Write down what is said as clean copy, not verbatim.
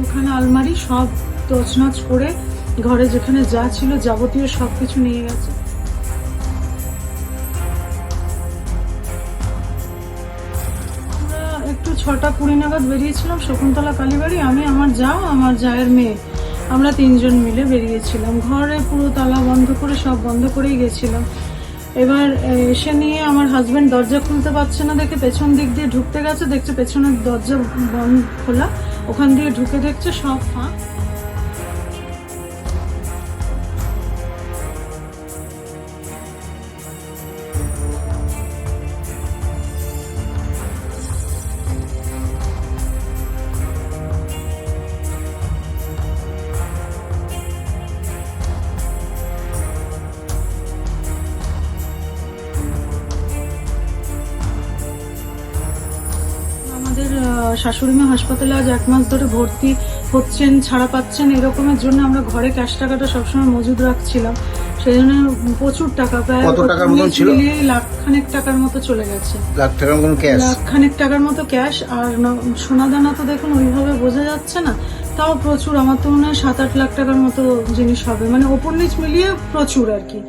দুখানা আলমারি সব তছনছ করে ঘরে যেখানে যা ছিল যাবতীয় সবকিছু নিয়ে গেছে। আমরা একটু 6:20 নাগাদ বেরিয়েছিলাম শকুন্তলা কালীবাড়ি। আমি, আমার যা, আমার জায়ের মেয়ে, আমরা 3 জন মিলে বেরিয়েছিলাম। ঘরে পুরো তালা বন্ধ করে, সব বন্ধ করেই গেছিলাম। এবার এসে নিয়ে আমার হাজবেন্ড দরজা খুলতে পারছে না দেখে পেছন দিক দিয়ে ঢুকতে গেছে, দেখছে পেছনের দরজা বন্ধ খোলা, ওখান দিয়ে ঢুকে দেখছে সব ফাঁক। আমাদের শাশুড়িমা হাসপাতালে আজ 1 মাস ধরে ভর্তি হচ্ছেন, ছাড়া পাচ্ছেন, এরকমের জন্য আমরা ঘরে ক্যাশ টাকাটা সবসময় মজুদ রাখছিলাম। সেই জন্য প্রচুর টাকা, প্রায় কত টাকার মতন ছিল? মিলিয়ে 1,00,000 টাকার মতো চলে গেছে। 1,00,000 টাকার মতন ক্যাশ? 1,00,000 টাকার মতো ক্যাশ। আর সোনা দানা তো দেখুন ওইভাবে বোঝা যাচ্ছে না, তাও প্রচুর। আমার তো মনে হয় 7-8 লাখ টাকার মতো জিনিস হবে, মানে ওপর নিচ মিলিয়ে প্রচুর আর কি।